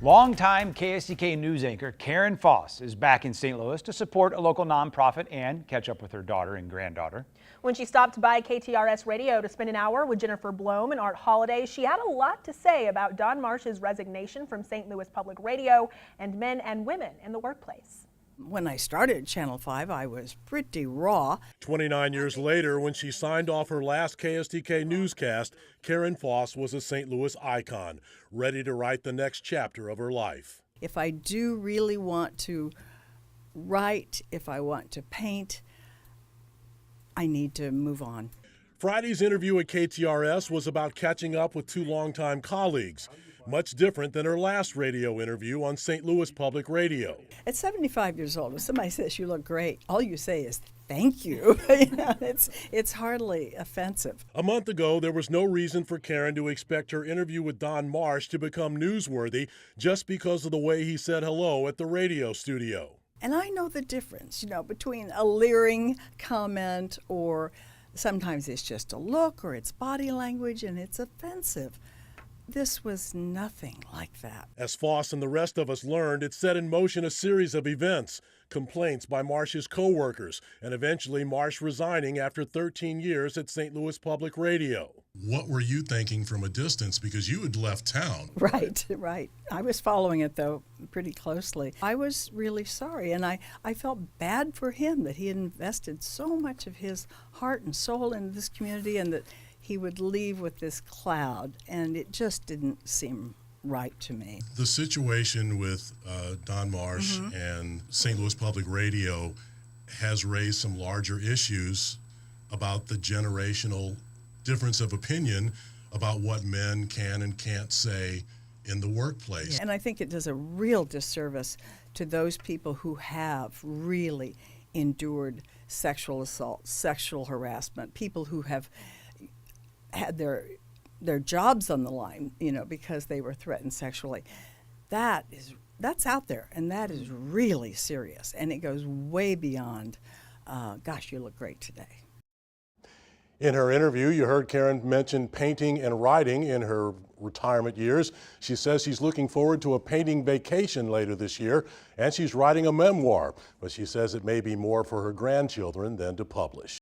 Longtime KSDK news anchor Karen Foss is back in St. Louis to support a local nonprofit and catch up with her daughter and granddaughter. When she stopped by KTRS Radio to spend an hour with Jennifer Blome and Art Holiday, she had a lot to say about Don Marsh's resignation from St. Louis Public Radio and men and women in the workplace. When I started at Channel 5, I was pretty raw. 29 years later, when she signed off her last KSDK newscast, Karen Foss was a St. Louis icon, ready to write the next chapter of her life. If I do really want to write, if I want to paint, I need to move on. Friday's interview at KTRS was about catching up with two longtime colleagues. Much different than her last radio interview on St. Louis Public Radio. At 75 years old, if somebody says you look great, all you say is thank you. It's hardly offensive. A month ago, there was no reason for Karen to expect her interview with Don Marsh to become newsworthy just because of the way he said hello at the radio studio. And I know the difference, between a leering comment or sometimes it's just a look or it's body language and it's offensive. This was nothing like that. As Foss and the rest of us learned, it set in motion a series of events, complaints by Marsh's co-workers, and eventually Marsh resigning after 13 years at St. Louis Public Radio. What were you thinking from a distance, because you had left town? Right. I was following it, though, pretty closely. I was really sorry, and I felt bad for him that he had invested so much of his heart and soul into this community and that he would leave with this cloud, and it just didn't seem right to me. The situation with Don Marsh and St. Louis Public Radio has raised some larger issues about the generational difference of opinion about what men can and can't say in the workplace. And I think it does a real disservice to those people who have really endured sexual assault, sexual harassment, people who have had their jobs on the line, because they were threatened sexually. That's out there, and that is really serious, and it goes way beyond, gosh, you look great today. In her interview, you heard Karen mention painting and writing in her retirement years. She says she's looking forward to a painting vacation later this year, and she's writing a memoir, but she says it may be more for her grandchildren than to publish.